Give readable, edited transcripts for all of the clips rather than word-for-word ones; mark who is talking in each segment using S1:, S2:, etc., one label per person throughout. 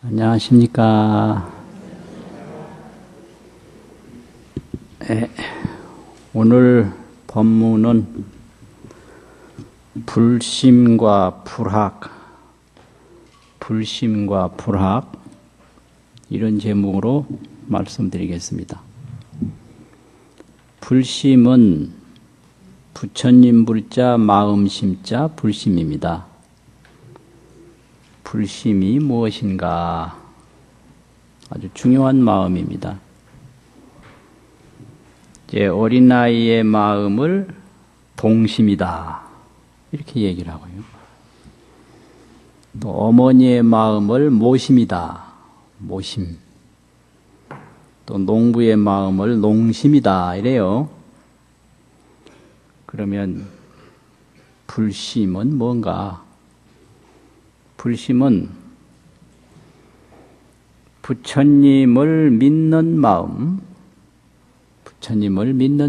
S1: 안녕하십니까. 오늘 법문은 불심과 불학 이런 제목으로 말씀드리겠습니다. 불심은 부처님 불자 마음심자 불심입니다. 불심이 무엇인가? 아주 중요한 마음입니다. 이제 어린아이의 마음을 동심이다 이렇게 얘기를 하고요. 또 어머니의 마음을 모심이다. 모심. 또 농부의 마음을 농심이다 이래요. 그러면 불심은 뭔가? 불심은 부처님을 믿는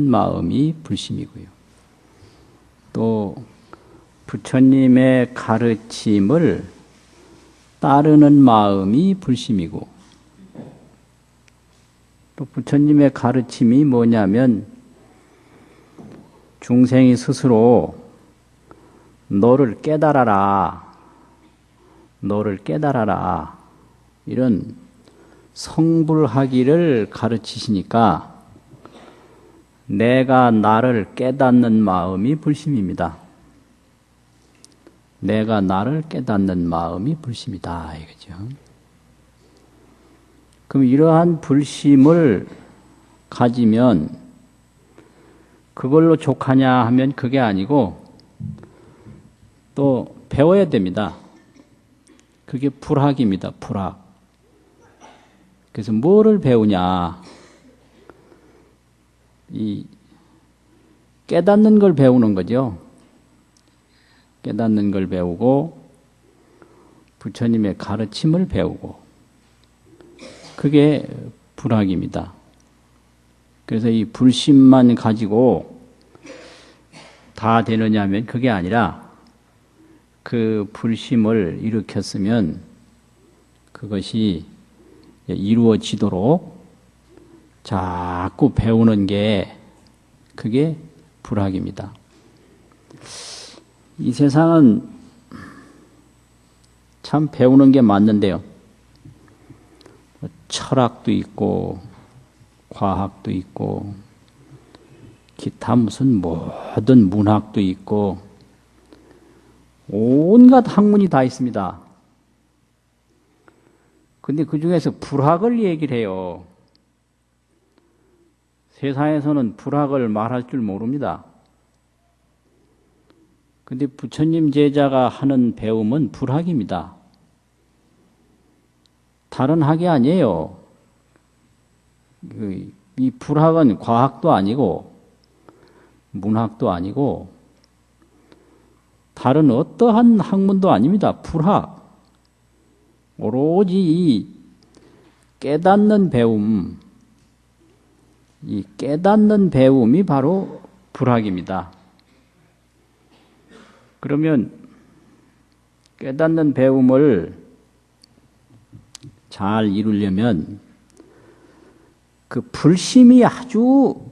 S1: 마음이 불심이고요. 또 부처님의 가르침을 따르는 마음이 불심이고, 또 부처님의 가르침이 뭐냐면 중생이 스스로 너를 깨달아라 이런 성불하기를 가르치시니까 내가 나를 깨닫는 마음이 불심입니다. 내가 나를 깨닫는 마음이 불심이다 이거죠. 그럼 이러한 불심을 가지면 그걸로 족하냐 하면 그게 아니고 또 배워야 됩니다. 그게 불학입니다. 불학. 그래서 뭐를 배우냐? 이 깨닫는 걸 배우는 거죠. 깨닫는 걸 배우고 부처님의 가르침을 배우고 그게 불학입니다. 그래서 이 불심만 가지고 다 되느냐면 그게 아니라 그 불심을 일으켰으면 그것이 이루어지도록 자꾸 배우는 게 그게 불학입니다. 이 세상은 참 배우는 게 많는데요. 철학도 있고 과학도 있고 기타 무슨 모든 문학도 있고 온갖 학문이 다 있습니다. 근데 그 중에서 불학을 얘기를 해요. 세상에서는 불학을 말할 줄 모릅니다. 근데 부처님 제자가 하는 배움은 불학입니다. 다른 학이 아니에요. 이 불학은 과학도 아니고 문학도 아니고 다른 어떠한 학문도 아닙니다. 불학. 오로지 이 깨닫는 배움, 이 깨닫는 배움이 바로 불학입니다. 그러면 깨닫는 배움을 잘 이루려면 그 불심이 아주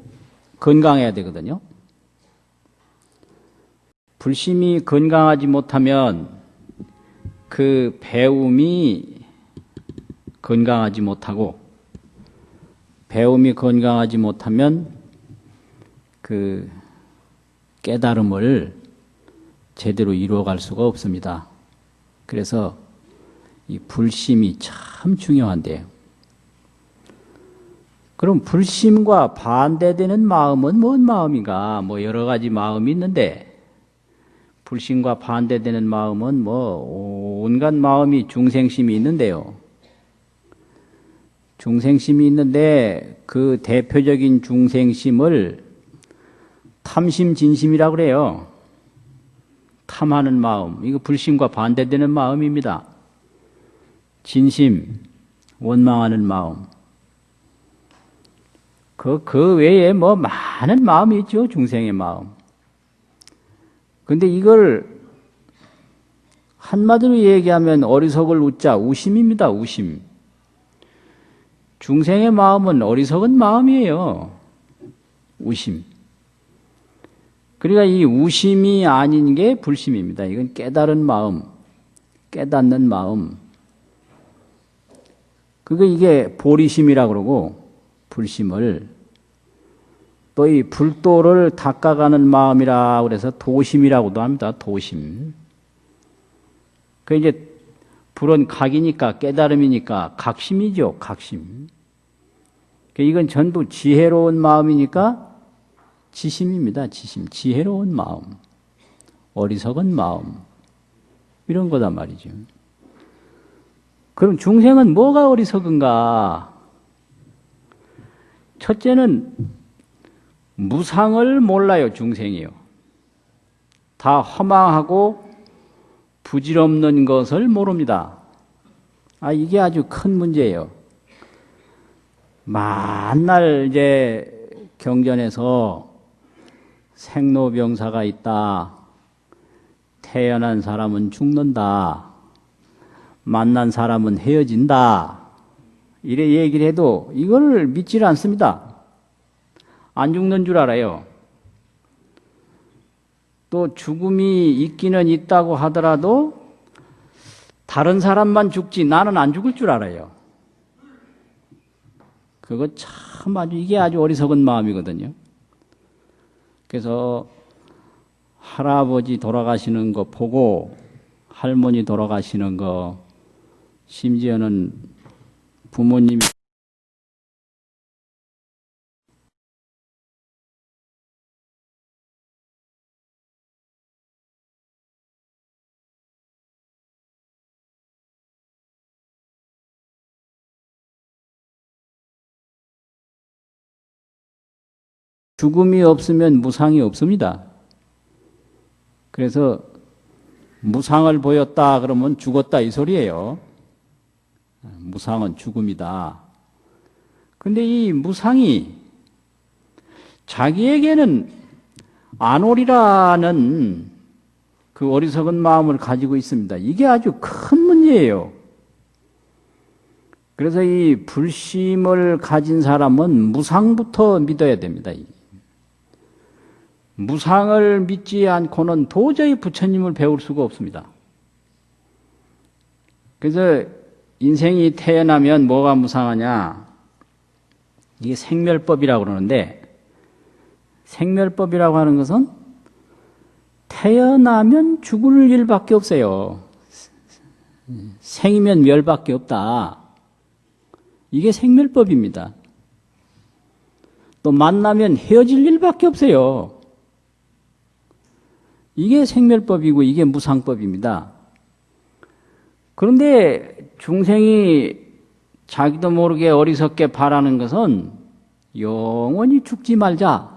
S1: 건강해야 되거든요. 불심이 건강하지 못하면 그 배움이 건강하지 못하고 배움이 건강하지 못하면 그 깨달음을 제대로 이루어갈 수가 없습니다. 그래서 이 불심이 참 중요한데요. 그럼 불심과 반대되는 마음은 뭔 마음인가? 여러 가지 마음이 있는데 불심과 반대되는 마음은 온갖 마음이 중생심이 있는데요. 중생심이 있는데 그 대표적인 중생심을 탐심, 진심이라고 그래요. 탐하는 마음, 이거 불심과 반대되는 마음입니다. 진심, 원망하는 마음. 그 외에 많은 마음이 있죠, 중생의 마음. 근데 이걸 한마디로 얘기하면 어리석을 웃자 우심입니다. 우심. 중생의 마음은 어리석은 마음이에요. 우심. 그러니까 이 우심이 아닌 게 불심입니다. 이건 깨달은 마음, 깨닫는 마음. 이게 보리심이라고 그러고, 불심을. 또 이 불도를 닦아가는 마음이라 그래서 도심이라고도 합니다. 도심. 이제 불은 각이니까, 깨달음이니까 각심이죠. 각심. 이건 전부 지혜로운 마음이니까 지심입니다. 지심. 지혜로운 마음. 어리석은 마음. 이런 거단 말이죠. 그럼 중생은 뭐가 어리석은가? 첫째는 무상을 몰라요. 중생이요. 다 허망하고 부질없는 것을 모릅니다. 이게 아주 큰 문제예요. 만날 이제 경전에서 생로병사가 있다. 태어난 사람은 죽는다. 만난 사람은 헤어진다. 이래 얘기를 해도 이걸 믿질 않습니다. 안 죽는 줄 알아요. 또 죽음이 있기는 있다고 하더라도 다른 사람만 죽지 나는 안 죽을 줄 알아요. 그거 참 이게 아주 어리석은 마음이거든요. 그래서 할아버지 돌아가시는 거 보고 할머니 돌아가시는 거 심지어는 부모님이 죽음이 없으면 무상이 없습니다. 그래서 무상을 보였다 그러면 죽었다 이 소리예요. 무상은 죽음이다. 근데 이 무상이 자기에게는 안 오리라는 그 어리석은 마음을 가지고 있습니다. 이게 아주 큰 문제예요. 그래서 이 불심을 가진 사람은 무상부터 믿어야 됩니다. 무상을 믿지 않고는 도저히 부처님을 배울 수가 없습니다. 그래서 인생이 태어나면 뭐가 무상하냐? 이게 생멸법이라고 그러는데, 생멸법이라고 하는 것은 태어나면 죽을 일밖에 없어요. 생이면 멸밖에 없다. 이게 생멸법입니다. 또 만나면 헤어질 일밖에 없어요. 이게 생멸법이고 이게 무상법입니다. 그런데 중생이 자기도 모르게 어리석게 바라는 것은 영원히 죽지 말자,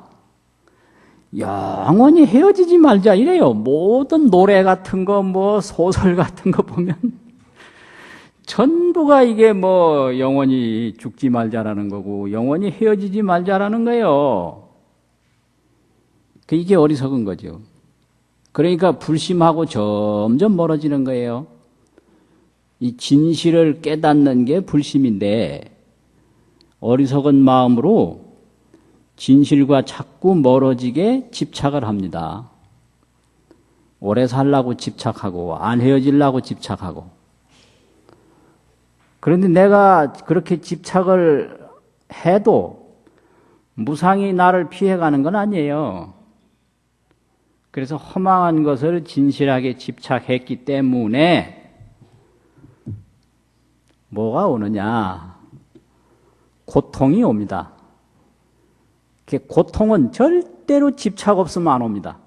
S1: 영원히 헤어지지 말자 이래요. 모든 노래 같은 거, 소설 같은 거 보면 전부가 이게 영원히 죽지 말자라는 거고 영원히 헤어지지 말자라는 거예요. 이게 어리석은 거죠. 그러니까 불심하고 점점 멀어지는 거예요. 이 진실을 깨닫는 게 불심인데 어리석은 마음으로 진실과 자꾸 멀어지게 집착을 합니다. 오래 살라고 집착하고 안 헤어지려고 집착하고. 그런데 내가 그렇게 집착을 해도 무상이 나를 피해가는 건 아니에요. 그래서 허망한 것을 진실하게 집착했기 때문에 뭐가 오느냐? 고통이 옵니다. 고통은 절대로 집착 없으면 안 옵니다.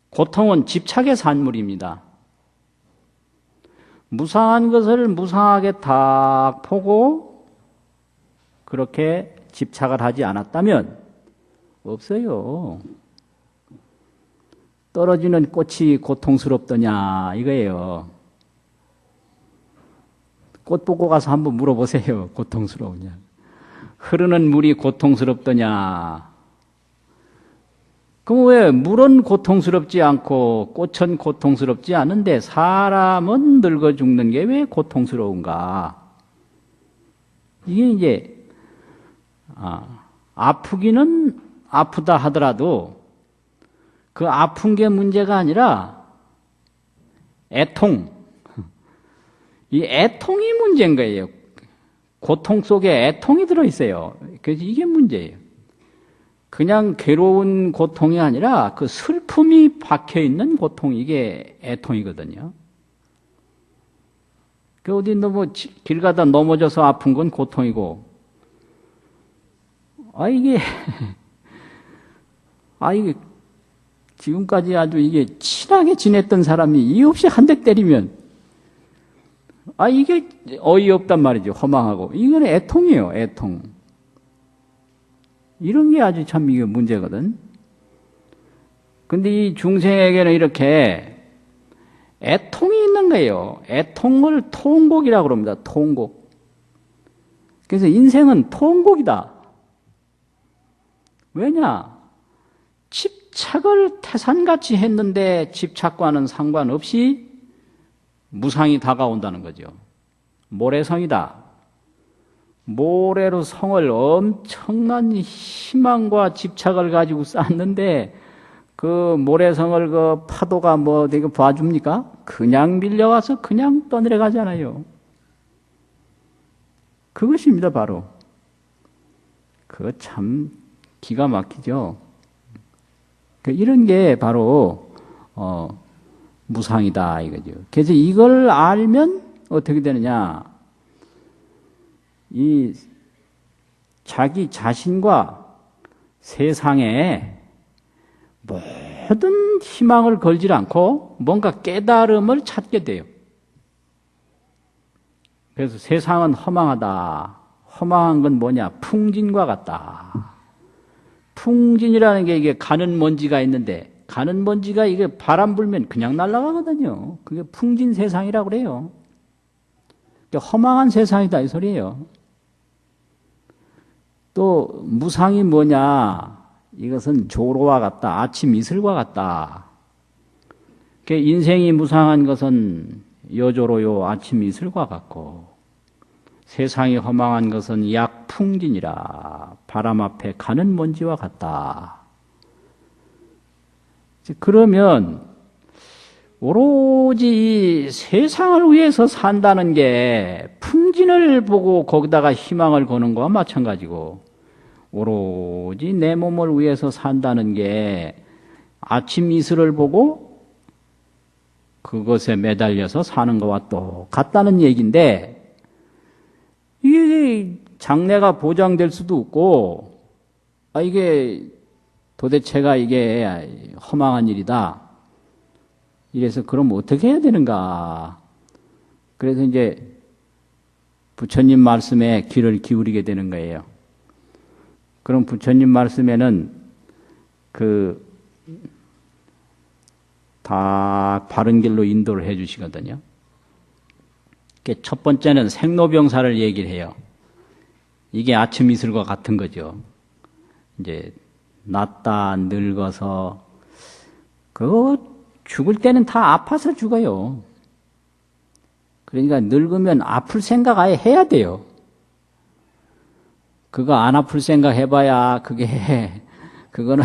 S1: 고통은 집착의 산물입니다. 무상한 것을 무상하게 딱 보고 그렇게 집착을 하지 않았다면 없어요. 떨어지는 꽃이 고통스럽더냐 이거예요. 꽃 보고 가서 한번 물어보세요. 고통스러우냐. 흐르는 물이 고통스럽더냐. 그럼 왜 물은 고통스럽지 않고 꽃은 고통스럽지 않은데 사람은 늙어 죽는 게 왜 고통스러운가? 이게 이제 아프기는 아프다 하더라도 그 아픈 게 문제가 아니라 애통, 이 애통이 문제인 거예요. 고통 속에 애통이 들어있어요. 그래서 이게 문제예요. 그냥 괴로운 고통이 아니라 그 슬픔이 박혀있는 고통, 이게 애통이거든요. 그 어디 길 가다 넘어져서 아픈 건 고통이고, 이게 지금까지 아주 이게 친하게 지냈던 사람이 이유 없이 한 대 때리면, 이게 어이없단 말이죠. 허망하고. 이건 애통이에요, 애통. 이런 게 아주 참 이게 문제거든. 근데 이 중생에게는 이렇게 애통이 있는 거예요. 애통을 통곡이라고 그럽니다. 통곡. 그래서 인생은 통곡이다. 왜냐? 집착을 태산같이 했는데 집착과는 상관없이 무상이 다가온다는 거죠. 모래성이다. 모래로 성을 엄청난 희망과 집착을 가지고 쌓았는데 그 모래성을 그 파도가 되게 봐줍니까? 그냥 밀려와서 그냥 떠내려가잖아요. 그것입니다, 바로. 그거 참 기가 막히죠. 이런 게 바로 무상이다 이거죠. 그래서 이걸 알면 어떻게 되느냐? 이 자기 자신과 세상에 모든 희망을 걸지 않고 뭔가 깨달음을 찾게 돼요. 그래서 세상은 허망하다. 허망한 건 뭐냐? 풍진과 같다. 풍진이라는 게 이게 가는 먼지가 있는데 가는 먼지가 이게 바람 불면 그냥 날아가거든요. 그게 풍진 세상이라고 그래요. 허망한 세상이다 이 소리예요. 또 무상이 뭐냐? 이것은 조로와 같다. 아침 이슬과 같다. 인생이 무상한 것은 여조로요 아침 이슬과 같고 세상이 허망한 것은 약풍진이라 바람 앞에 가는 먼지와 같다. 그러면 오로지 세상을 위해서 산다는 게 풍진을 보고 거기다가 희망을 거는 거와 마찬가지고 오로지 내 몸을 위해서 산다는 게 아침 이슬을 보고 그것에 매달려서 사는 거와 똑같다는 얘기인데 이게 장래가 보장될 수도 없고 이게 도대체가 이게 허망한 일이다. 이래서 그럼 어떻게 해야 되는가? 그래서 이제 부처님 말씀에 귀를 기울이게 되는 거예요. 그럼 부처님 말씀에는 다 바른 길로 인도를 해 주시거든요. 첫 번째는 생로병사를 얘기를 해요. 이게 아침 이슬과 같은 거죠. 이제 낫다 늙어서 그거 죽을 때는 다 아파서 죽어요. 그러니까 늙으면 아플 생각 아예 해야 돼요. 그거 안 아플 생각 해봐야 그거는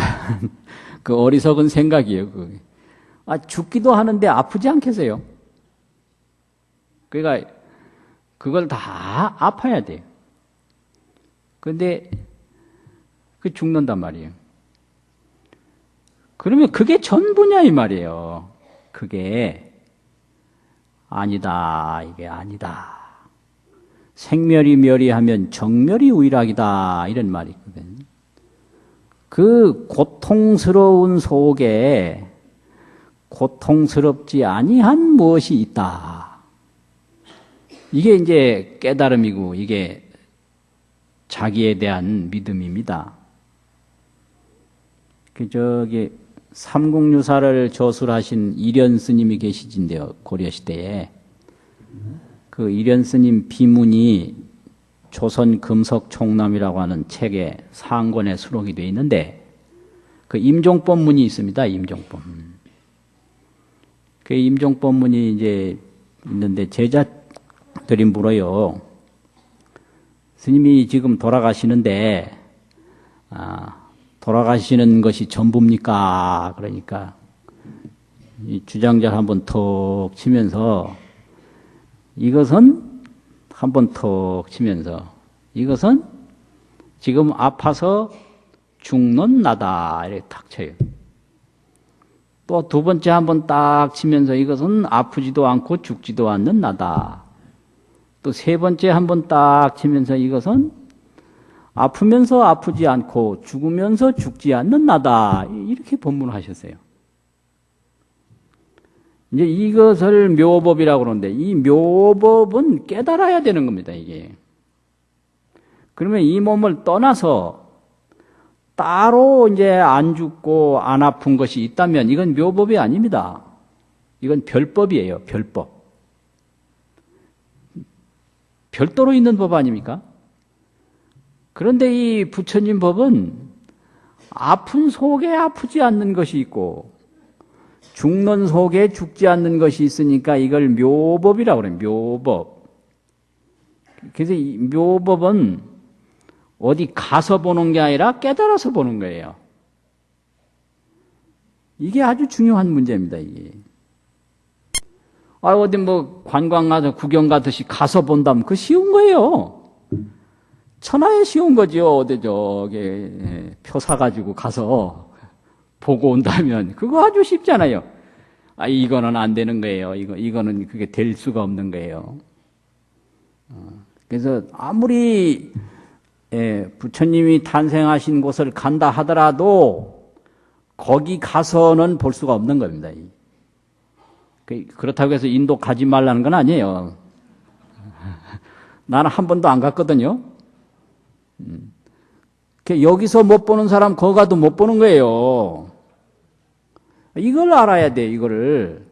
S1: 그 어리석은 생각이에요. 그게. 죽기도 하는데 아프지 않겠어요? 그러니까 그걸 다 아파야 돼요. 근데 그 죽는단 말이에요. 그러면 그게 전부냐 이 말이에요. 그게 아니다. 이게 아니다. 생멸이 멸이하면 정멸이 우일학이다. 이런 말이 있거든요. 그 고통스러운 속에 고통스럽지 아니한 무엇이 있다. 이게 이제 깨달음이고 이게 자기에 대한 믿음입니다. 삼국유사를 저술하신 이련 스님이 계시진데요. 고려시대에. 그 이련 스님 비문이 조선 금석 총남이라고 하는 책에 상권에 수록이 되어 있는데 그 임종법문이 있습니다. 임종법문. 그 임종법문이 이제 있는데 제자들이 물어요. 스님이 지금 돌아가시는데 돌아가시는 것이 전부입니까? 그러니까 이 주장자를 한번 턱 치면서 이것은 한번 턱 치면서 이것은 지금 아파서 죽는 나다 이렇게 탁 쳐요. 또 두 번째 한번 딱 치면서 이것은 아프지도 않고 죽지도 않는 나다. 또 세 번째 한번 딱 치면서 이것은 아프면서 아프지 않고 죽으면서 죽지 않는 나다. 이렇게 법문하셨어요. 이제 이것을 묘법이라고 그러는데 이 묘법은 깨달아야 되는 겁니다, 이게. 그러면 이 몸을 떠나서 따로 이제 안 죽고 안 아픈 것이 있다면 이건 묘법이 아닙니다. 이건 별법이에요, 별법. 별도로 있는 법 아닙니까? 그런데 이 부처님 법은 아픈 속에 아프지 않는 것이 있고 죽는 속에 죽지 않는 것이 있으니까 이걸 묘법이라고 그래요. 묘법. 그래서 이 묘법은 어디 가서 보는 게 아니라 깨달아서 보는 거예요. 이게 아주 중요한 문제입니다, 이게. 어디 뭐 관광 가서 구경 가듯이 가서 본다면 그거 쉬운 거예요. 천하에 쉬운 거죠. 어디 저기 표 사가지고 가서 보고 온다면 그거 아주 쉽잖아요. 이거는 안 되는 거예요. 이거는 그게 될 수가 없는 거예요. 그래서 아무리 부처님이 탄생하신 곳을 간다 하더라도 거기 가서는 볼 수가 없는 겁니다. 그렇다고 해서 인도 가지 말라는 건 아니에요. 나는 한 번도 안 갔거든요. 여기서 못 보는 사람 거기 가도 못 보는 거예요. 이걸 알아야 돼, 이거를.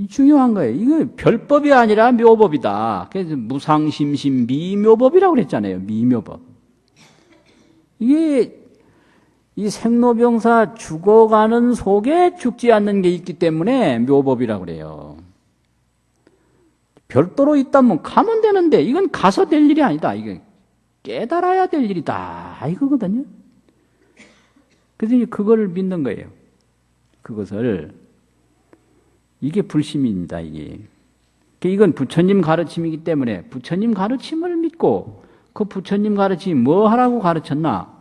S1: 중요한 거예요. 이거 별법이 아니라 묘법이다. 그래서 무상심심 미묘법이라고 그랬잖아요. 미묘법. 이게 이 생로병사 죽어가는 속에 죽지 않는 게 있기 때문에 묘법이라고 그래요. 별도로 있다면 가면 되는데 이건 가서 될 일이 아니다. 이게 깨달아야 될 일이다. 이거거든요. 그래서 그걸 믿는 거예요. 그것을. 이게 불심입니다, 이게. 이건 부처님 가르침이기 때문에 부처님 가르침을 믿고 그 부처님 가르침이 뭐 하라고 가르쳤나?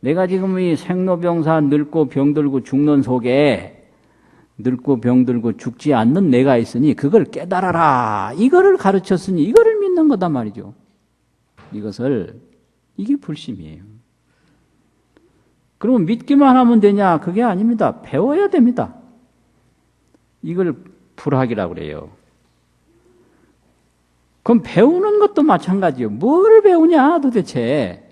S1: 내가 지금 이 생로병사 늙고 병들고 죽는 속에 늙고 병들고 죽지 않는 내가 있으니 그걸 깨달아라. 이거를 가르쳤으니 이거를 믿는 거다 말이죠. 이게 불심이에요. 그러면 믿기만 하면 되냐? 그게 아닙니다. 배워야 됩니다. 이걸 불학이라고 그래요. 그럼 배우는 것도 마찬가지예요. 뭘 배우냐 도대체?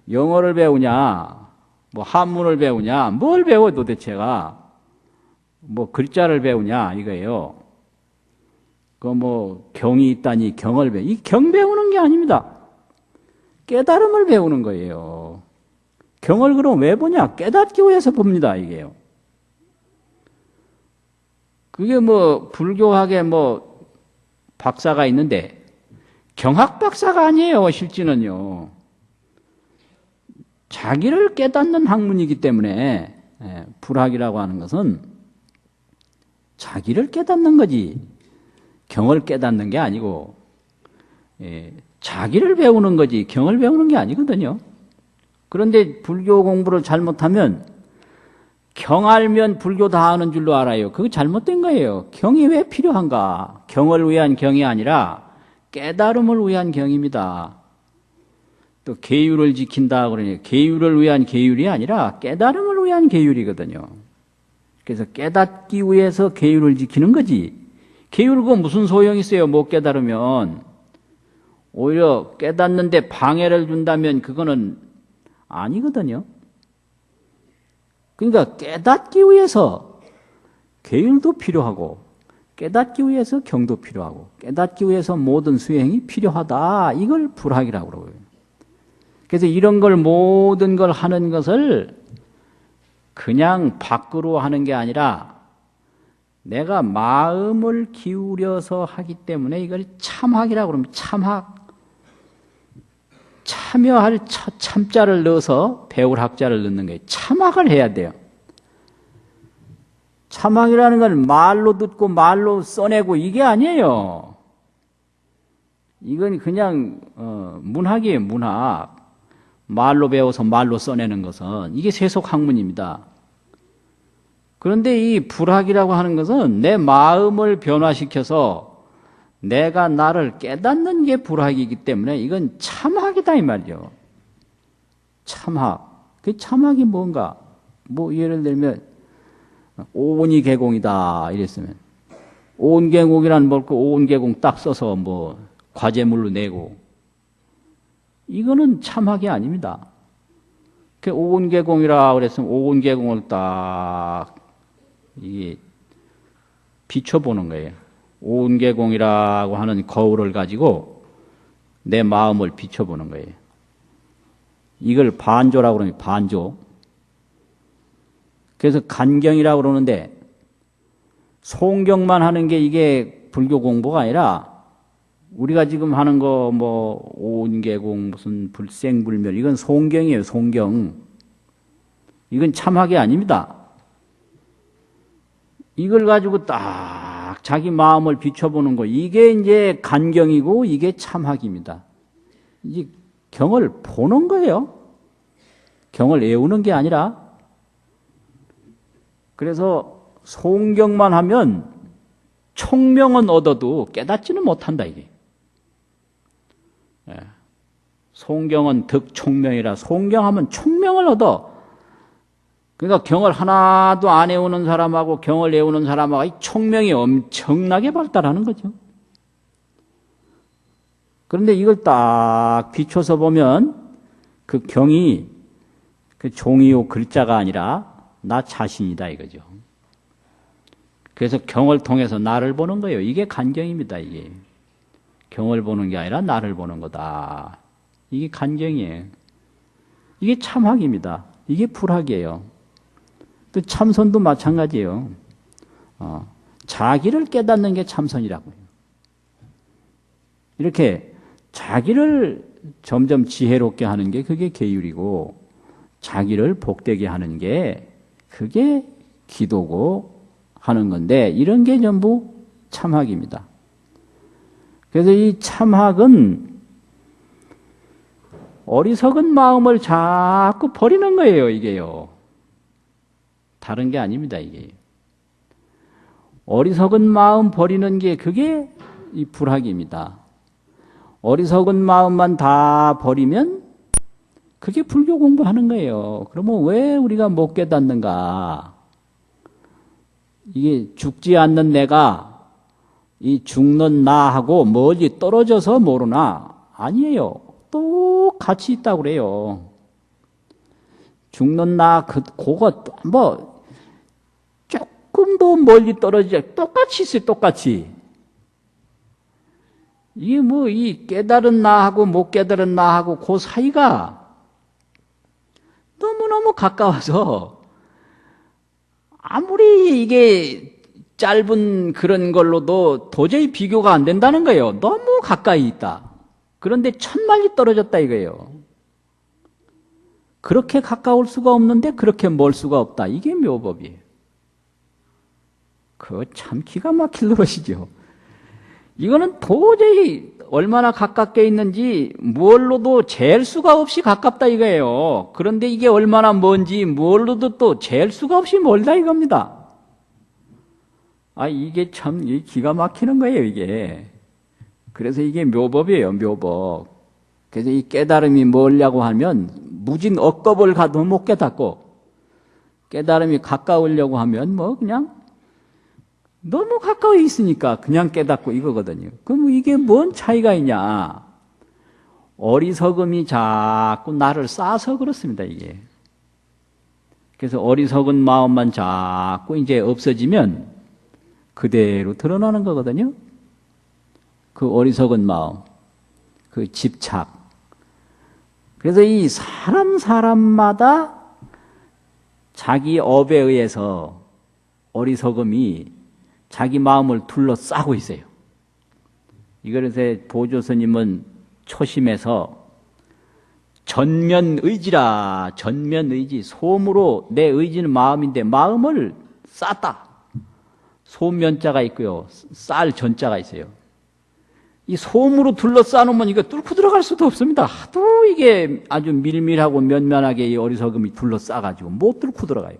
S1: 영어를 배우냐? 뭐 한문을 배우냐? 뭘 배워 도대체가? 뭐 글자를 배우냐 이거예요. 뭐 경이 있다니 경을 이 경 배우는 게 아닙니다. 깨달음을 배우는 거예요. 경을 그럼 왜 보냐? 깨닫기 위해서 봅니다, 이게요. 그게 뭐 불교학에 뭐 박사가 있는데 경학 박사가 아니에요, 실제는요. 자기를 깨닫는 학문이기 때문에 불학이라고 하는 것은 자기를 깨닫는 거지 경을 깨닫는 게 아니고 자기를 배우는 거지 경을 배우는 게 아니거든요. 그런데 불교 공부를 잘못하면 경 알면 불교 다 아는 줄로 알아요. 그거 잘못된 거예요. 경이 왜 필요한가? 경을 위한 경이 아니라 깨달음을 위한 경입니다. 또 계율을 지킨다 그러니 계율을 위한 계율이 아니라 깨달음을 위한 계율이거든요. 그래서 깨닫기 위해서 계율을 지키는 거지. 계율 그거 무슨 소용이 있어요? 못 깨달으면. 오히려 깨닫는데 방해를 준다면 그거는 아니거든요. 그러니까 깨닫기 위해서 계율도 필요하고 깨닫기 위해서 경도 필요하고 깨닫기 위해서 모든 수행이 필요하다. 이걸 불학이라고 그러고요. 그래서 이런 걸 모든 걸 하는 것을 그냥 밖으로 하는 게 아니라 내가 마음을 기울여서 하기 때문에 이걸 참학이라고 그럽니다. 참학. 참여할 참자를 넣어서 배울 학자를 넣는 거예요. 참학을 해야 돼요. 참학이라는 건 말로 듣고 말로 써내고 이게 아니에요. 이건 그냥 문학이에요. 문학. 말로 배워서 말로 써내는 것은 이게 세속학문입니다. 그런데 이 불학이라고 하는 것은 내 마음을 변화시켜서 내가 나를 깨닫는 게 불학이기 때문에 이건 참학이다 이 말이죠. 참학. 그 참학이 뭔가? 뭐 예를 들면 오온이 개공이다 이랬으면 오온개공이란 뭘그 오온개공 딱 써서 뭐 과제물로 내고 이거는 참학이 아닙니다. 그 오온개공이라 그랬으면 오온개공을 딱 이게 비춰보는 거예요. 오온개공이라고 하는 거울을 가지고 내 마음을 비춰보는 거예요. 이걸 반조라고 그러면 반조. 그래서 간경이라고 그러는데 송경만 하는 게 이게 불교 공부가 아니라 우리가 지금 하는 거 뭐 오온개공 무슨 불생불멸 이건 송경이에요. 송경. 이건 참학이 아닙니다. 이걸 가지고 딱 자기 마음을 비춰보는 거 이게 이제 간경이고 이게 참학입니다. 이제 경을 보는 거예요. 경을 외우는 게 아니라. 그래서 송경만 하면 총명은 얻어도 깨닫지는 못한다 이게. 송경은 득총명이라 송경하면 총명을 얻어. 그러니까 경을 하나도 안 외우는 사람하고 경을 외우는 사람하고 이 총명이 엄청나게 발달하는 거죠. 그런데 이걸 딱 비춰서 보면 그 경이 그 종이요 글자가 아니라 나 자신이다 이거죠. 그래서 경을 통해서 나를 보는 거예요. 이게 간경입니다. 이게 경을 보는 게 아니라 나를 보는 거다. 이게 간경이에요. 이게 참학입니다. 이게 불학이에요. 또 참선도 마찬가지예요. 자기를 깨닫는 게 참선이라고요. 이렇게 자기를 점점 지혜롭게 하는 게 그게 계율이고 자기를 복되게 하는 게 그게 기도고 하는 건데 이런 게 전부 참학입니다. 그래서 이 참학은 어리석은 마음을 자꾸 버리는 거예요, 이게요. 다른 게 아닙니다, 이게. 어리석은 마음 버리는 게 그게 이 불학입니다. 어리석은 마음만 다 버리면 그게 불교 공부하는 거예요. 그러면 왜 우리가 못 깨닫는가? 이게 죽지 않는 내가 이 죽는 나하고 멀리 떨어져서 모르나? 아니에요. 또 같이 있다고 그래요. 죽는 나, 그거, 뭐, 조금도 멀리 떨어지지, 똑같이 있어요, 똑같이. 이게 뭐, 이 깨달은 나하고 못 깨달은 나하고 그 사이가 너무너무 가까워서, 아무리 이게 짧은 그런 걸로도 도저히 비교가 안 된다는 거예요. 너무 가까이 있다. 그런데 천만리 떨어졌다 이거예요. 그렇게 가까울 수가 없는데 그렇게 멀 수가 없다. 이게 묘법이에요. 그거 참 기가 막힐 노릇이죠. 이거는 도저히 얼마나 가깝게 있는지 뭘로도 잴 수가 없이 가깝다 이거예요. 그런데 이게 얼마나 먼지 뭘로도 또 잴 수가 없이 멀다 이겁니다. 이게 참 기가 막히는 거예요, 이게. 그래서 이게 묘법이에요, 묘법. 그래서 이 깨달음이 뭐냐고 하면 무진 억겁을 가도 못 깨닫고 깨달음이 가까우려고 하면 뭐 그냥 너무 가까이 있으니까 그냥 깨닫고 이거거든요. 그럼 이게 뭔 차이가 있냐? 어리석음이 자꾸 나를 싸서 그렇습니다, 이게. 그래서 어리석은 마음만 자꾸 이제 없어지면 그대로 드러나는 거거든요. 그 어리석은 마음, 그 집착. 그래서 이 사람마다 자기 업에 의해서 어리석음이 자기 마음을 둘러싸고 있어요. 이것에 보조 스님은 초심에서 전면의지라, 전면의지, 솜으로 내 의지는 마음인데 마음을 쌌다. 소면자가 있고요, 쌀 전자가 있어요. 이 솜으로 둘러싸놓으면 이거 뚫고 들어갈 수도 없습니다. 하도 이게 아주 밀밀하고 면면하게 이 어리석음이 둘러싸가지고 못 뚫고 들어가요.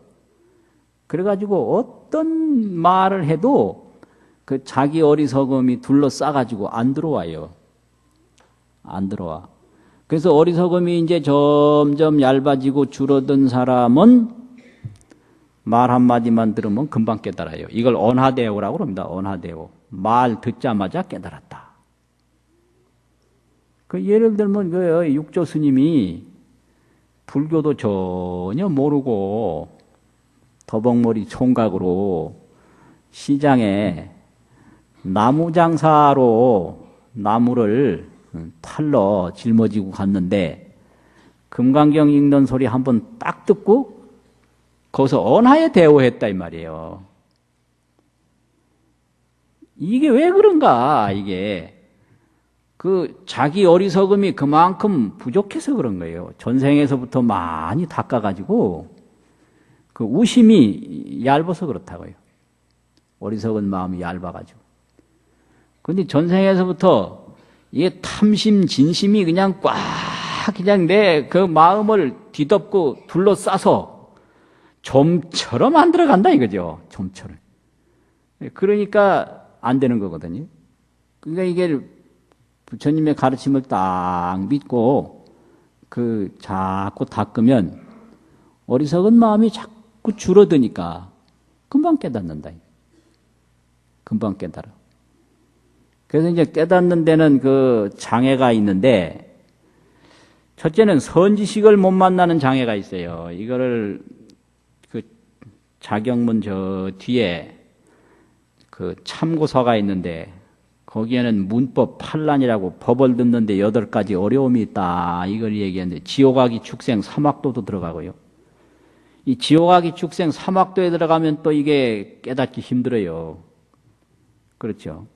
S1: 그래가지고 어떤 말을 해도 그 자기 어리석음이 둘러싸가지고 안 들어와요. 안 들어와. 그래서 어리석음이 이제 점점 얇아지고 줄어든 사람은 말 한마디만 들으면 금방 깨달아요. 이걸 언하대오라고 합니다. 언하대오. 말 듣자마자 깨달았다. 그 예를 들면 그 육조 스님이 불교도 전혀 모르고 더벅머리 총각으로 시장에 나무 장사로 나무를 탈러 짊어지고 갔는데 금강경 읽는 소리 한번 딱 듣고 거기서 언하에 대오했다 이 말이에요. 이게 왜 그런가? 이게 그 자기 어리석음이 그만큼 부족해서 그런 거예요. 전생에서부터 많이 닦아가지고 그 우심이 얇아서 그렇다고요. 어리석은 마음이 얇아가지고. 근데 전생에서부터 이게 탐심, 진심이 그냥 꽉 그냥 내 그 마음을 뒤덮고 둘러싸서 좀처럼 안 들어간다 이거죠. 좀처럼. 그러니까 안 되는 거거든요. 그러니까 이게 부처님의 가르침을 딱 믿고 그 자꾸 닦으면 어리석은 마음이 자꾸 줄어드니까 금방 깨닫는다. 금방 깨달아. 그래서 이제 깨닫는 데는 그 장애가 있는데 첫째는 선지식을 못 만나는 장애가 있어요. 이거를 그 자경문 저 뒤에 그 참고서가 있는데 거기에는 문법 판란이라고 법을 듣는데 8가지 어려움이 있다. 이걸 얘기했는데 지옥아기 축생 사막도도 들어가고요. 이 지옥아기 축생 사막도에 들어가면 또 이게 깨닫기 힘들어요. 그렇죠.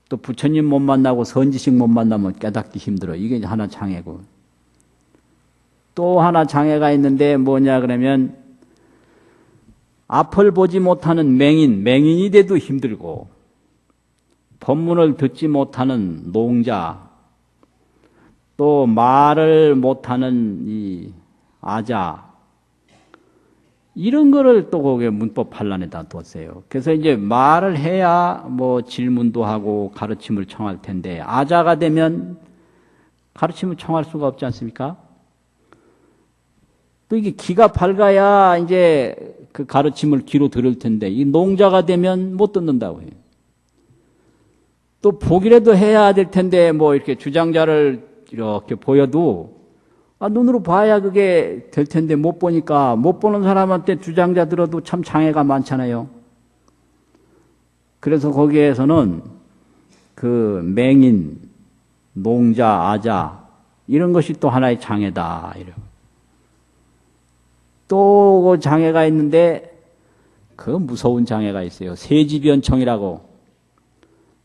S1: 또 부처님 못 만나고 선지식 못 만나면 깨닫기 힘들어. 이게 하나 장애고. 또 하나 장애가 있는데 뭐냐 그러면 앞을 보지 못하는 맹인이 돼도 힘들고 법문을 듣지 못하는 농자, 또 말을 못하는 이 아자, 이런 거를 또 거기에 문법 판란에다 뒀어요. 그래서 이제 말을 해야 뭐 질문도 하고 가르침을 청할 텐데, 아자가 되면 가르침을 청할 수가 없지 않습니까? 또 이게 귀가 밝아야 이제 그 가르침을 귀로 들을 텐데, 이 농자가 되면 못 듣는다고 해요. 또 보기라도 해야 될 텐데, 뭐 이렇게 주장자를 이렇게 보여도 눈으로 봐야 그게 될 텐데 못 보니까 못 보는 사람한테 주장자 들어도 참 장애가 많잖아요. 그래서 거기에서는 그 맹인, 농자, 아자 이런 것이 또 하나의 장애다. 또 그 장애가 있는데 그 무서운 장애가 있어요. 세지변총이라고.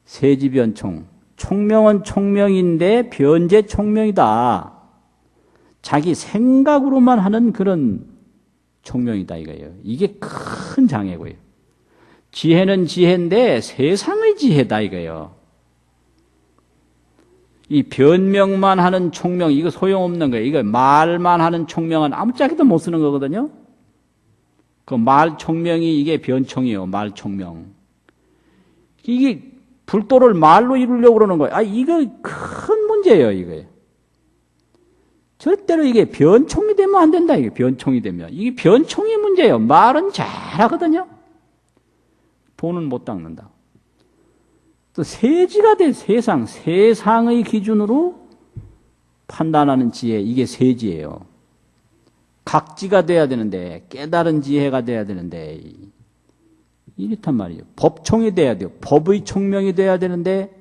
S1: 세지변총. 총명은 총명인데 변제 총명이다. 자기 생각으로만 하는 그런 총명이다 이거예요. 이게 큰 장애고요. 지혜는 지혜인데 세상의 지혜다 이거예요. 이 변명만 하는 총명 이거 소용없는 거예요. 이거 말만 하는 총명은 아무짝에도 못 쓰는 거거든요. 그 말 총명이 이게 변총이에요. 말 총명. 이게 불도를 말로 이루려고 그러는 거예요. 이거 큰 문제예요, 이거예요. 절대로 이게 변총이 되면 안 된다, 이게 변총이 되면. 이게 변총이 문제예요. 말은 잘하거든요. 돈은 못 닦는다. 또 세지가 돼, 세상의 기준으로 판단하는 지혜, 이게 세지예요. 각지가 돼야 되는데, 깨달은 지혜가 돼야 되는데, 이렇단 말이에요. 법총이 돼야 돼요. 법의 총명이 돼야 되는데,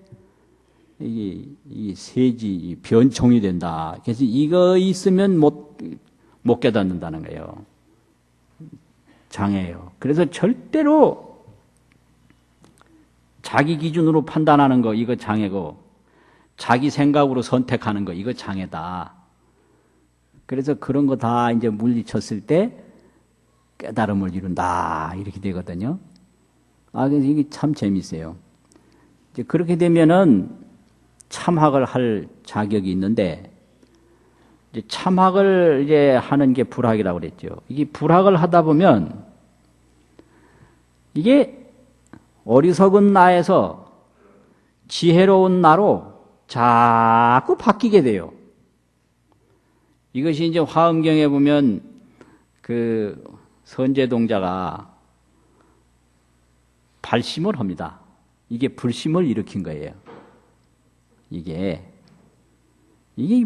S1: 이 세지, 변총이 된다. 그래서 이거 있으면 못 깨닫는다는 거예요. 장애예요. 그래서 절대로 자기 기준으로 판단하는 거 이거 장애고 자기 생각으로 선택하는 거 이거 장애다. 그래서 그런 거 다 이제 물리쳤을 때 깨달음을 이룬다 이렇게 되거든요. 그래서 이게 참 재밌어요. 이제 그렇게 되면은 참학을 할 자격이 있는데 이제 참학을 이제 하는 게 불학이라고 그랬죠. 이게 불학을 하다 보면 이게 어리석은 나에서 지혜로운 나로 자꾸 바뀌게 돼요. 이것이 이제 화엄경에 보면 그 선제동자가 발심을 합니다. 이게 불심을 일으킨 거예요. 이게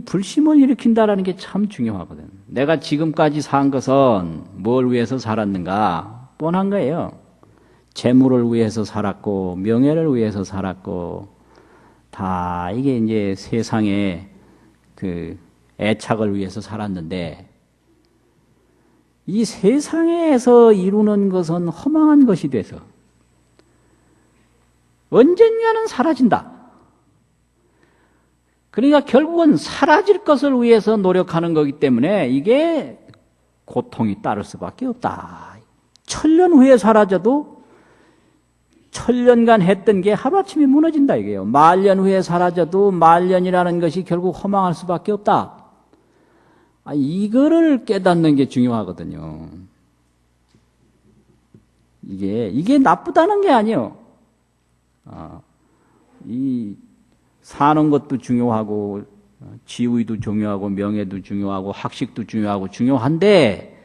S1: 불심을 일으킨다라는 게 참 중요하거든. 내가 지금까지 산 것은 뭘 위해서 살았는가? 뻔한 거예요. 재물을 위해서 살았고, 명예를 위해서 살았고, 다 이게 이제 세상의 그 애착을 위해서 살았는데, 이 세상에서 이루는 것은 허망한 것이 돼서 언젠가는 사라진다. 그러니까 결국은 사라질 것을 위해서 노력하는 거기 때문에 이게 고통이 따를 수밖에 없다. 1000년 후에 사라져도 1000년간 했던 게 하루아침에 무너진다 이게요. 10,000년 후에 사라져도 10,000년이라는 것이 결국 허망할 수밖에 없다. 이거를 깨닫는 게 중요하거든요. 이게 나쁘다는 게 아니에요. 이 사는 것도 중요하고 지위도 중요하고 명예도 중요하고 학식도 중요한데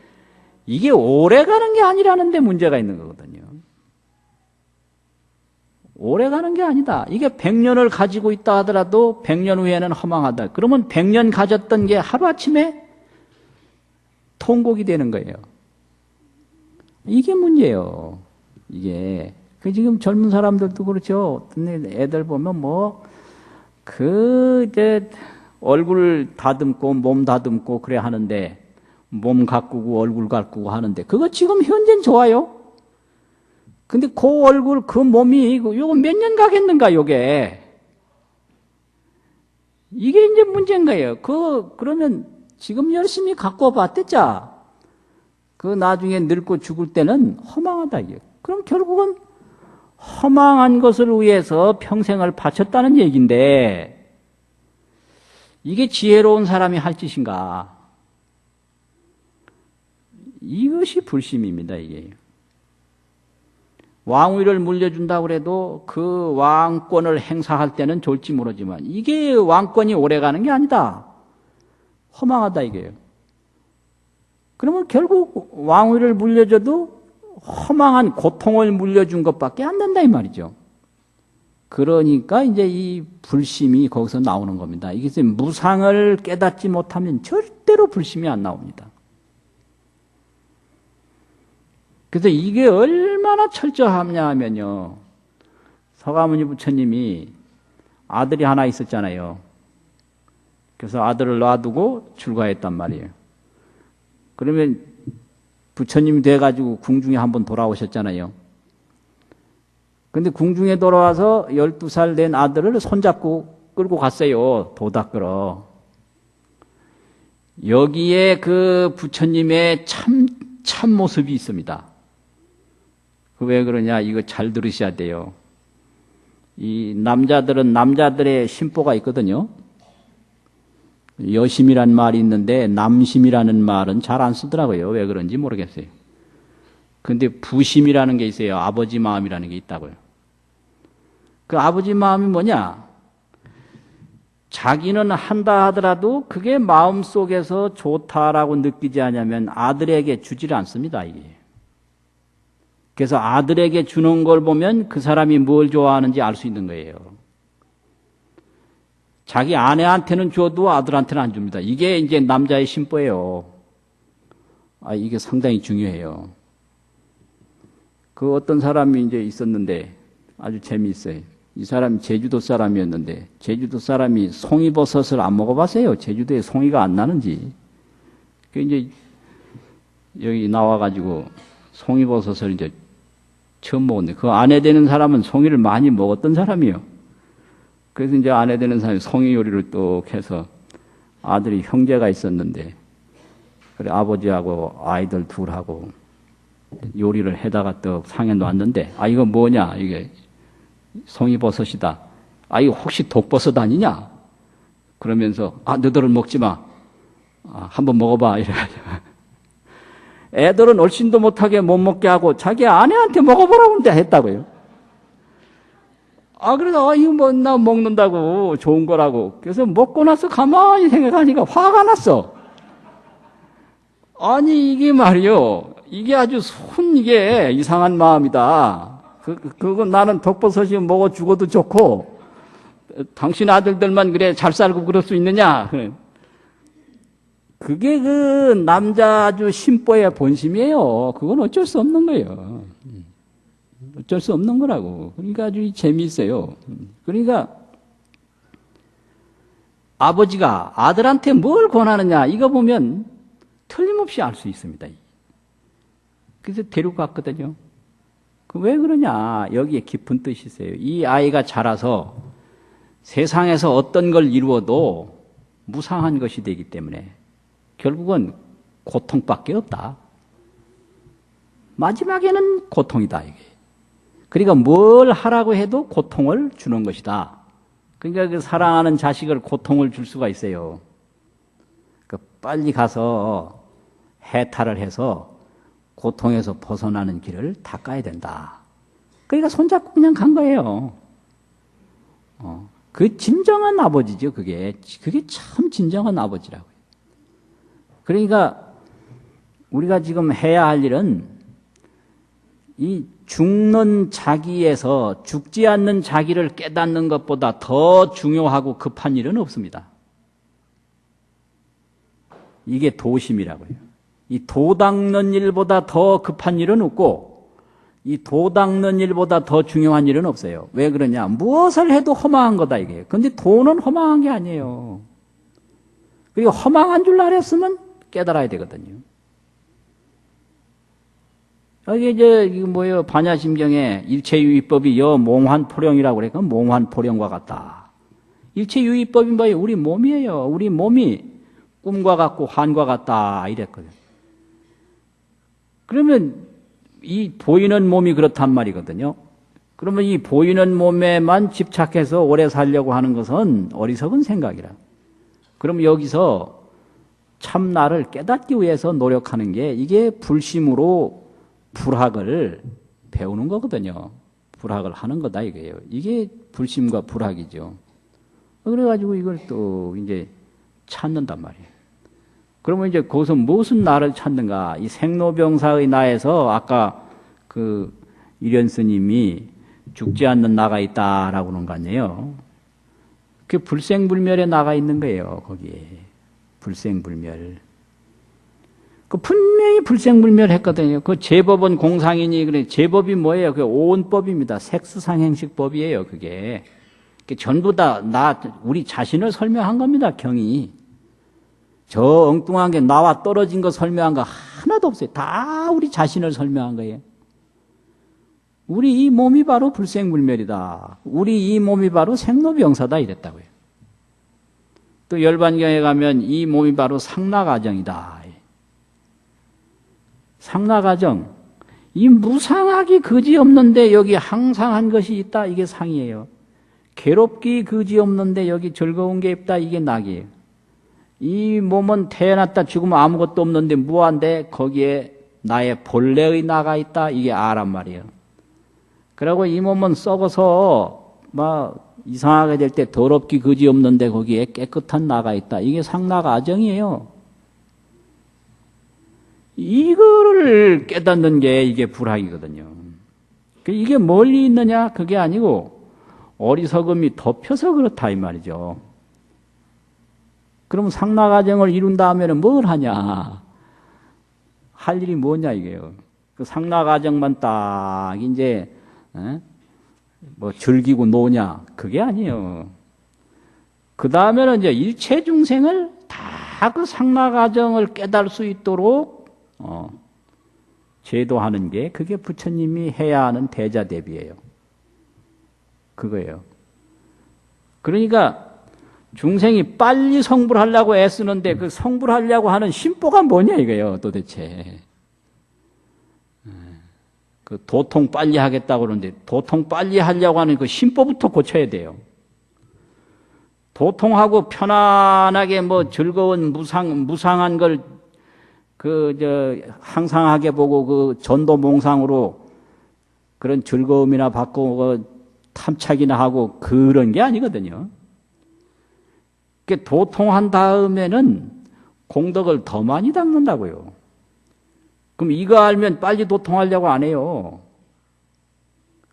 S1: 이게 오래 가는 게 아니라는 데 문제가 있는 거거든요. 오래 가는 게 아니다. 이게 100년을 가지고 있다 하더라도 100년 후에는 허망하다. 그러면 100년 가졌던 게 하루아침에 통곡이 되는 거예요. 이게 문제예요. 이게. 지금 젊은 사람들도 그렇죠. 애들 보면 이제 얼굴 다듬고 몸 다듬고 그래 하는데 몸 가꾸고 얼굴 가꾸고 하는데 그거 지금 현재는 좋아요. 근데 그 얼굴 그 몸이 요거 몇 년 가겠는가 요게. 이게 이제 문제인 거예요. 그러면 지금 열심히 가꾸어 봤댔자. 나중에 늙고 죽을 때는 허망하다 이게. 그럼 결국은 허망한 것을 위해서 평생을 바쳤다는 얘기인데 이게 지혜로운 사람이 할 짓인가? 이것이 불심입니다. 이게 왕위를 물려준다고 해도 그 왕권을 행사할 때는 좋을지 모르지만 이게 왕권이 오래가는 게 아니다. 허망하다 이게요. 그러면 결국 왕위를 물려줘도 허망한 고통을 물려준 것밖에 안 된다 이 말이죠. 그러니까 이제 이 불심이 거기서 나오는 겁니다. 이게 무상을 깨닫지 못하면 절대로 불심이 안 나옵니다. 그래서 이게 얼마나 철저하냐 하면요. 서가모니 부처님이 아들이 하나 있었잖아요. 그래서 아들을 놔두고 출가했단 말이에요. 그러면 부처님이 돼가지고 궁중에 한번 돌아오셨잖아요. 근데 궁중에 돌아와서 12살 된 아들을 손잡고 끌고 갔어요. 도닥 끌어. 여기에 그 부처님의 참 모습이 있습니다. 왜 그러냐? 이거 잘 들으셔야 돼요. 이 남자들은 남자들의 심보가 있거든요. 여심이란 말이 있는데 남심이라는 말은 잘 안 쓰더라고요. 왜 그런지 모르겠어요. 근데 부심이라는 게 있어요. 아버지 마음이라는 게 있다고요. 그 아버지 마음이 뭐냐? 자기는 한다 하더라도 그게 마음속에서 좋다라고 느끼지 않으면 아들에게 주지를 않습니다. 이게. 그래서 아들에게 주는 걸 보면 그 사람이 뭘 좋아하는지 알 수 있는 거예요. 자기 아내한테는 줘도 아들한테는 안 줍니다. 이게 이제 남자의 심보예요. 이게 상당히 중요해요. 그 어떤 사람이 이제 있었는데 아주 재미있어요. 이 사람이 제주도 사람이었는데 제주도 사람이 송이버섯을 안 먹어봤어요. 제주도에 송이가 안 나는지. 그 이제 여기 나와가지고 송이버섯을 이제 처음 먹었는데 그 아내 되는 사람은 송이를 많이 먹었던 사람이요. 그래서 이제 아내 되는 사람이 송이 요리를 또 해서 아들이 형제가 있었는데 그래 아버지하고 아이들 둘하고 요리를 해다가 또 상에 놨는데 아 이거 뭐냐 이게 송이버섯이다. 아 이거 혹시 독버섯 아니냐? 그러면서 아 너희들은 먹지 마. 아, 한번 먹어봐 이래가지고 애들은 얼씬도 못하게 못 먹게 하고 자기 아내한테 먹어보라고 했다고요. 아 그래서 아 이거 뭐 나 먹는다고 좋은 거라고 그래서 먹고 나서 가만히 생각하니까 화가 났어. 아니 이게 말이요 이게 아주 이게 이상한 마음이다. 그거 나는 독버섯이 먹어 죽어도 좋고 당신 아들들만 그래 잘 살고 그럴 수 있느냐? 그게 그 남자 아주 심보의 본심이에요. 그건 어쩔 수 없는 거예요. 어쩔 수 없는 거라고. 그러니까 아주 재미있어요. 그러니까 아버지가 아들한테 뭘 권하느냐 이거 보면 틀림없이 알 수 있습니다. 그래서 데리고 갔거든요. 왜 그러냐? 여기에 깊은 뜻이 있어요. 이 아이가 자라서 세상에서 어떤 걸 이루어도 무상한 것이 되기 때문에 결국은 고통밖에 없다. 마지막에는 고통이다, 이게. 그러니까 뭘 하라고 해도 고통을 주는 것이다. 그러니까 그 사랑하는 자식을 고통을 줄 수가 있어요. 그러니까 빨리 가서 해탈을 해서 고통에서 벗어나는 길을 닦아야 된다. 그러니까 손잡고 그냥 간 거예요. 그 진정한 아버지죠, 그게. 그게 참 진정한 아버지라고요. 그러니까 우리가 지금 해야 할 일은 이 죽는 자기에서 죽지 않는 자기를 깨닫는 것보다 더 중요하고 급한 일은 없습니다. 이게 도심이라고요. 이 도 닦는 일보다 더 급한 일은 없고 이 도 닦는 일보다 더 중요한 일은 없어요. 왜 그러냐? 무엇을 해도 허망한 거다 이게. 근데 도는 허망한 게 아니에요. 그리고 허망한 줄 알았으면 깨달아야 되거든요. 이게 이제 이거 뭐예요? 반야심경에 일체유의법이 몽환포령이라고 그래. 그건 몽환포령과 같다. 일체유의법이 뭐예요? 우리 몸이에요. 우리 몸이 꿈과 같고 환과 같다 이랬거든. 그러면 이 보이는 몸이 그렇단 말이거든요. 그러면 이 보이는 몸에만 집착해서 오래 살려고 하는 것은 어리석은 생각이라. 그럼 여기서 참 나를 깨닫기 위해서 노력하는 게 이게 불심으로 불학을 배우는 거거든요. 불학을 하는 거다 이거예요. 이게 불심과 불학이죠. 그래가지고 이걸 또 이제 찾는단 말이에요. 그러면 이제 거기서 무슨 나를 찾는가? 이 생로병사의 나에서 아까 그 일현 스님이 죽지 않는 나가 있다라고 그런 거 아니에요. 그 불생불멸에 나가 있는 거예요. 거기에 불생불멸. 그 분명히 불생불멸했거든요. 그 제법은 공상이니 그래. 제법이 뭐예요? 그 오온법입니다. 색수상행식법이에요. 그게 전부 다 우리 자신을 설명한 겁니다. 경이. 저 엉뚱한 게 나와 떨어진 거 설명한 거 하나도 없어요. 다 우리 자신을 설명한 거예요. 우리 이 몸이 바로 불생불멸이다. 우리 이 몸이 바로 생로병사다 이랬다고요. 또 열반경에 가면 이 몸이 바로 상락아정이다. 상락아정. 이 무상하기 그지없는데 여기 항상한 것이 있다. 이게 상이에요. 괴롭기 그지없는데 여기 즐거운 게 있다. 이게 낙이에요. 이 몸은 태어났다 죽으면 아무것도 없는데 무한데 거기에 나의 본래의 나가 있다. 이게 아란 말이에요. 그리고 이 몸은 썩어서 막 이상하게 될 때 더럽기 그지없는데 거기에 깨끗한 나가 있다. 이게 상락아정이에요. 이거를 깨닫는 게 이게 불학이거든요. 이게 멀리 있느냐? 그게 아니고 어리석음이 덮여서 그렇다 이 말이죠. 그럼 상락아정을 이룬 다음에는 뭘 하냐? 할 일이 뭐냐 이게요. 그 상락아정만 딱 이제 뭐 즐기고 노냐? 그게 아니에요. 그 다음에는 이제 일체 중생을 다 그 상락아정을 깨달을 수 있도록 제도하는 게 그게 부처님이 해야 하는 대자 대비예요. 그거예요. 그러니까 중생이 빨리 성불하려고 애쓰는데 그 성불하려고 하는 심보가 뭐냐 이거예요, 도대체. 그 도통 빨리 하겠다고 그러는데 도통 빨리 하려고 하는 그 심보부터 고쳐야 돼요. 도통하고 편안하게 뭐 즐거운 무상한 걸 항상하게 보고 그 전도몽상으로 그런 즐거움이나 받고 탐착이나 하고 그런 게 아니거든요. 도통한 다음에는 공덕을 더 많이 닦는다고요. 그럼 이거 알면 빨리 도통하려고 안 해요.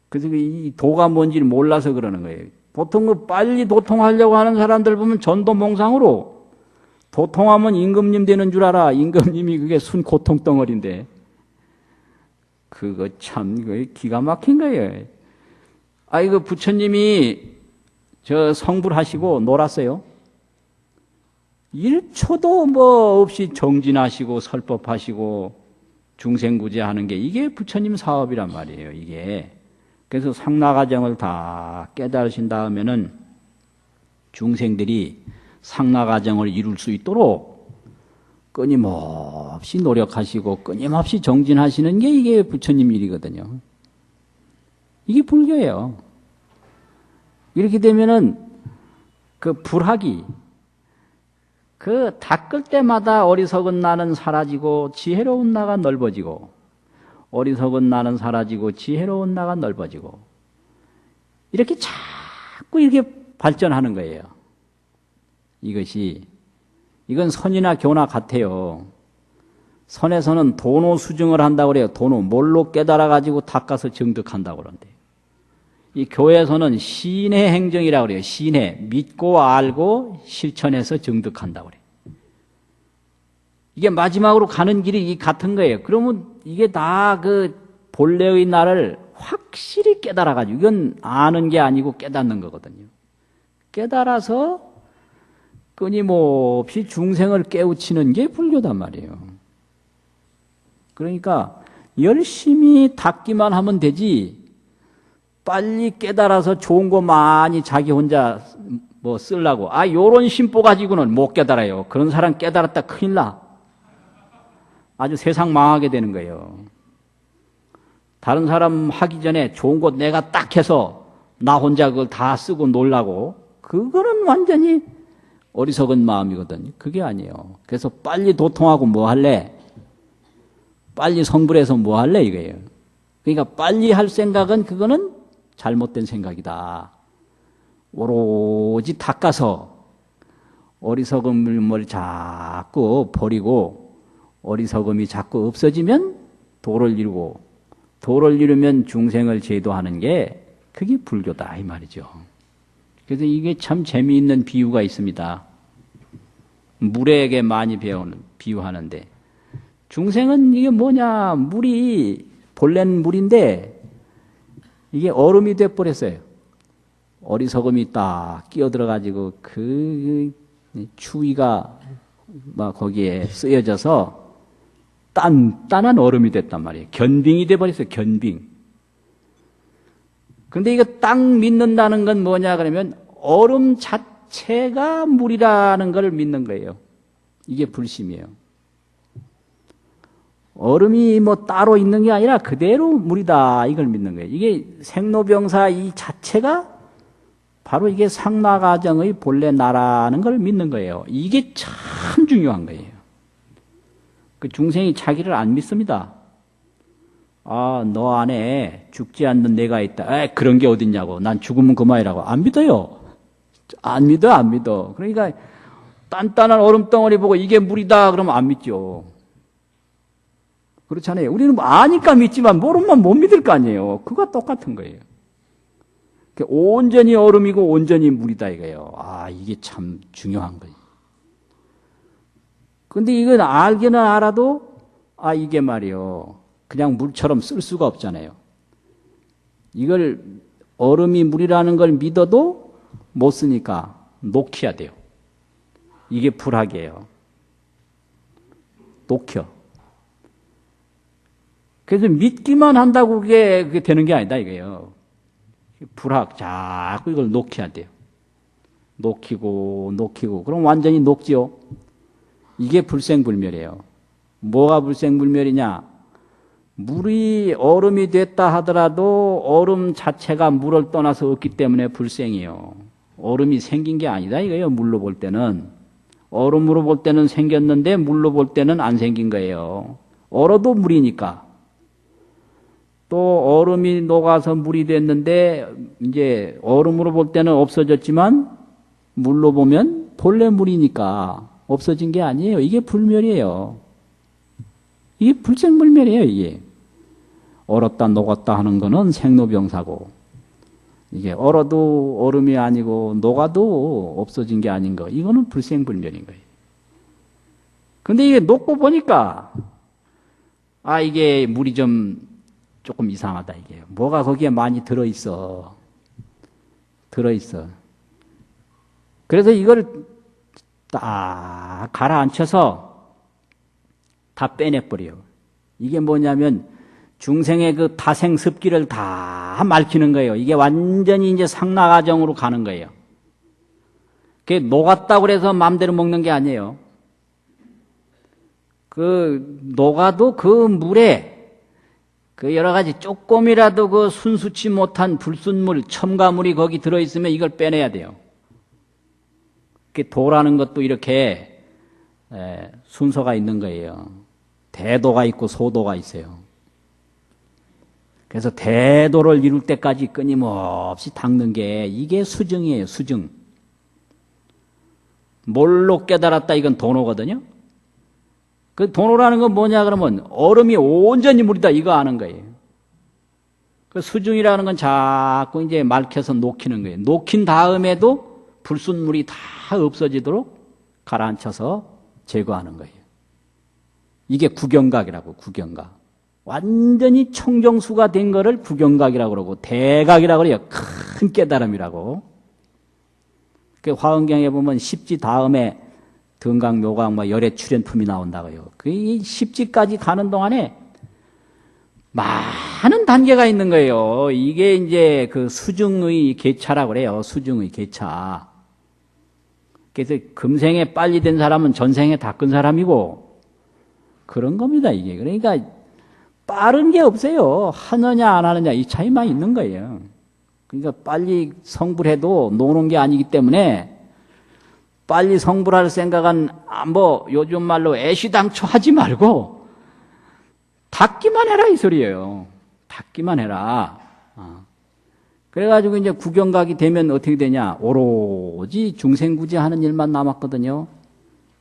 S1: 그래서 이 도가 뭔지를 몰라서 그러는 거예요. 보통 그 빨리 도통하려고 하는 사람들 보면 전도몽상으로 도통하면 임금님 되는 줄 알아. 임금님이 그게 순 고통 덩어리인데. 그거 참 기가 막힌 거예요. 이거 부처님이 저 성불하시고 놀았어요. 1초도 뭐 없이 정진하시고 설법하시고 중생구제하는 게 이게 부처님 사업이란 말이에요. 이게. 그래서 상나가정을 다 깨달으신 다음에는 중생들이 상나가정을 이룰 수 있도록 끊임없이 노력하시고 끊임없이 정진하시는 게 이게 부처님 일이거든요. 이게 불교예요. 이렇게 되면은 그 불학이 그 닦을 때마다 어리석은 나는 사라지고 지혜로운 나가 넓어지고 어리석은 나는 사라지고 지혜로운 나가 넓어지고 이렇게 자꾸 이렇게 발전하는 거예요. 이건 선이나 교나 같아요. 선에서는 도노 수증을 한다고 그래요. 도노 뭘로 깨달아가지고 닦아서 정득한다고 그러는데 이 교에서는 신의 행정이라고 그래요. 신의 믿고 알고 실천해서 정득한다고 그래요. 이게 마지막으로 가는 길이 같은 거예요. 그러면 이게 다 그 본래의 나를 확실히 깨달아가지고 이건 아는 게 아니고 깨닫는 거거든요. 깨달아서 끊임없이 중생을 깨우치는 게 불교단 말이에요. 그러니까 열심히 닦기만 하면 되지 빨리 깨달아서 좋은 거 많이 자기 혼자 뭐 쓰려고 요런 심보 가지고는 못 깨달아요. 그런 사람 깨달았다 큰일 나. 아주 세상 망하게 되는 거예요. 다른 사람 하기 전에 좋은 거 내가 딱 해서 나 혼자 그걸 다 쓰고 놀라고 그거는 완전히 어리석은 마음이거든요. 그게 아니에요. 그래서 빨리 도통하고 뭐 할래? 빨리 성불해서 뭐 할래? 이거예요. 그러니까 빨리 할 생각은 그거는 잘못된 생각이다. 오로지 닦아서 어리석음을 자꾸 버리고 어리석음이 자꾸 없어지면 도를 이루고 도를 이루면 중생을 제도하는 게 그게 불교다 이 말이죠. 그래서 이게 참 재미있는 비유가 있습니다. 물에게 많이 비유하는데 중생은 이게 뭐냐 물이 본래는 물인데 이게 얼음이 돼버렸어요. 어리석음이 딱 끼어들어가지고 그 추위가 막 거기에 쓰여져서 단단한 얼음이 됐단 말이에요. 견빙이 돼버렸어요. 견빙. 그런데 이거 딱 믿는다는 건 뭐냐 그러면 얼음 자체가 물이라는 걸 믿는 거예요. 이게 불심이에요. 얼음이 뭐 따로 있는 게 아니라 그대로 물이다 이걸 믿는 거예요. 이게 생로병사 이 자체가 바로 이게 상나가정의 본래 나라는 걸 믿는 거예요. 이게 참 중요한 거예요. 그 중생이 자기를 안 믿습니다. 너 안에 죽지 않는 내가 있다. 그런 게 어딨냐고. 난 죽으면 그만이라고. 안 믿어요. 안 믿어. 그러니까 단단한 얼음덩어리 보고 이게 물이다 그러면 안 믿죠. 그렇잖아요. 우리는 뭐 아니까 믿지만 모르면 못 믿을 거 아니에요. 그거 똑같은 거예요. 온전히 얼음이고 온전히 물이다 이거예요. 이게 참 중요한 거예요. 근데 이건 알기는 알아도 이게 말이요. 그냥 물처럼 쓸 수가 없잖아요. 이걸 얼음이 물이라는 걸 믿어도 못 쓰니까 녹여야 돼요. 이게 불학이에요. 녹여. 그래서 믿기만 한다고 그게 되는 게 아니다 이거예요. 불학 자꾸 이걸 녹여야 돼요. 녹이고 그럼 완전히 녹지요. 이게 불생불멸이에요. 뭐가 불생불멸이냐? 물이 얼음이 됐다 하더라도 얼음 자체가 물을 떠나서 없기 때문에 불생이에요. 얼음이 생긴 게 아니다 이거예요. 물로 볼 때는. 얼음으로 볼 때는 생겼는데 물로 볼 때는 안 생긴 거예요. 얼어도 물이니까. 또 얼음이 녹아서 물이 됐는데 이제 얼음으로 볼 때는 없어졌지만 물로 보면 본래 물이니까 없어진 게 아니에요. 이게 불멸이에요. 이게 불생불멸이에요. 이게 얼었다 녹았다 하는 거는 생로병사고, 이게 얼어도 얼음이 아니고 녹아도 없어진 게 아닌 거, 이거는 불생불멸인 거예요. 근데 이게 녹고 보니까 이게 물이 조금 이상하다. 이게 뭐가 거기에 많이 들어있어. 그래서 이걸 딱 가라앉혀서 다 빼내버려요. 이게 뭐냐면 중생의 그 다생습기를 다 말키는 거예요. 이게 완전히 이제 상나가정으로 가는 거예요. 그게 녹았다고 그래서 마음대로 먹는 게 아니에요. 그 녹아도 그 물에 그 여러 가지 조금이라도 그 순수치 못한 불순물, 첨가물이 거기 들어있으면 이걸 빼내야 돼요. 도라는 것도 이렇게 순서가 있는 거예요. 대도가 있고 소도가 있어요. 그래서 대도를 이룰 때까지 끊임없이 닦는 게 이게 수증이에요. 수증. 뭘로 깨달았다 이건 도노거든요. 그 도노라는 건 뭐냐 그러면 얼음이 온전히 물이다 이거 아는 거예요. 그 수증이라는 건 자꾸 이제 말켜서 녹이는 거예요. 녹인 다음에도 불순물이 다 없어지도록 가라앉혀서 제거하는 거예요. 이게 구경각이라고, 구경각. 완전히 청정수가 된 거를 구경각이라고 그러고, 대각이라고 그래요. 큰 깨달음이라고. 그 화엄경에 보면 십지 다음에 등각, 묘각, 열애 출현품이 나온다고요. 그 십지까지 가는 동안에 많은 단계가 있는 거예요. 이게 이제 그 수증의 계차라고 그래요. 수증의 계차. 그래서 금생에 빨리 된 사람은 전생에 닦은 사람이고 그런 겁니다. 이게 그러니까 빠른 게 없어요. 하느냐 안 하느냐 이 차이만 있는 거예요. 그러니까 빨리 성불해도 노는 게 아니기 때문에 빨리 성불할 생각은 요즘 말로 애시당초 하지 말고 닦기만 해라 이 소리예요. 닦기만 해라. 그래가지고 이제 구경각이 되면 어떻게 되냐? 오로지 중생구제 하는 일만 남았거든요.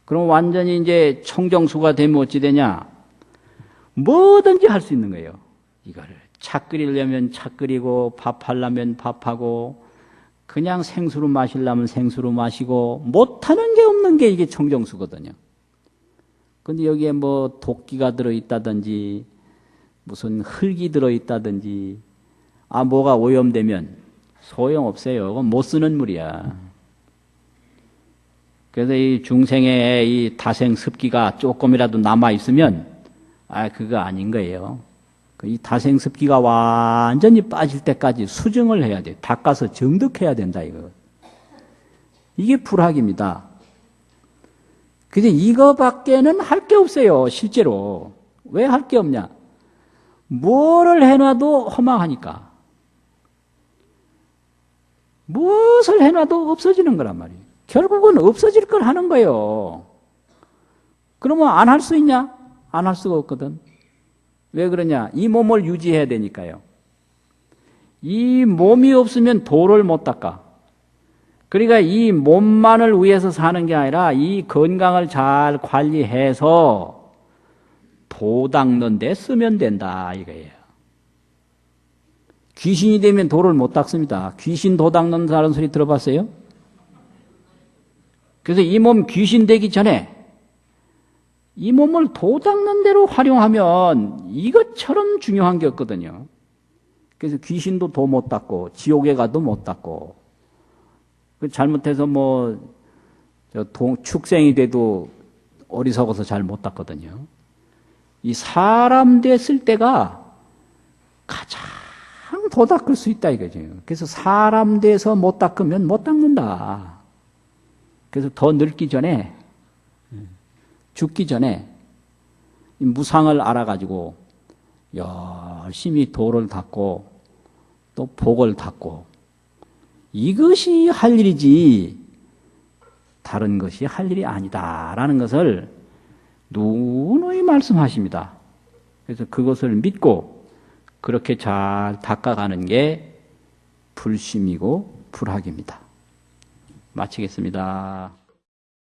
S1: 그럼 완전히 이제 청정수가 되면 어찌 되냐? 뭐든지 할 수 있는 거예요. 이거를. 차 끓이려면 차 끓이고, 밥하려면 밥하고, 그냥 생수로 마시려면 생수로 마시고, 못하는 게 없는 게 이게 청정수거든요. 근데 여기에 도끼가 들어있다든지, 무슨 흙이 들어있다든지, 뭐가 오염되면 소용없어요. 그건 못 쓰는 물이야. 그래서 이 중생의 이 다생 습기가 조금이라도 남아있으면, 그거 아닌 거예요. 이 다생 습기가 완전히 빠질 때까지 수증을 해야 돼. 닦아서 정득해야 된다, 이거. 이게 불학입니다. 그래서 이거밖에는 할 게 없어요, 실제로. 왜 할 게 없냐? 뭐를 해놔도 허망하니까. 무엇을 해놔도 없어지는 거란 말이에요. 결국은 없어질 걸 하는 거예요. 그러면 안 할 수 있냐? 안 할 수가 없거든. 왜 그러냐? 이 몸을 유지해야 되니까요. 이 몸이 없으면 도를 못 닦아. 그러니까 이 몸만을 위해서 사는 게 아니라 이 건강을 잘 관리해서 도 닦는 데 쓰면 된다 이거예요. 귀신이 되면 도를 못 닦습니다. 귀신 도 닦는다는 소리 들어봤어요? 그래서 이 몸 귀신 되기 전에 이 몸을 도 닦는 대로 활용하면 이것처럼 중요한 게 없거든요. 그래서 귀신도 도 못 닦고 지옥에 가도 못 닦고 잘못해서 축생이 돼도 어리석어서 잘 못 닦거든요. 이 사람 됐을 때가 가장 더 닦을 수 있다 이거죠. 그래서 사람 돼서 못 닦으면 못 닦는다. 그래서 더 늙기 전에, 죽기 전에 이 무상을 알아가지고 열심히 도를 닦고 또 복을 닦고 이것이 할 일이지 다른 것이 할 일이 아니다라는 것을 누누이 말씀하십니다. 그래서 그것을 믿고 그렇게 잘 닦아가는 게 불심이고 불학입니다. 마치겠습니다.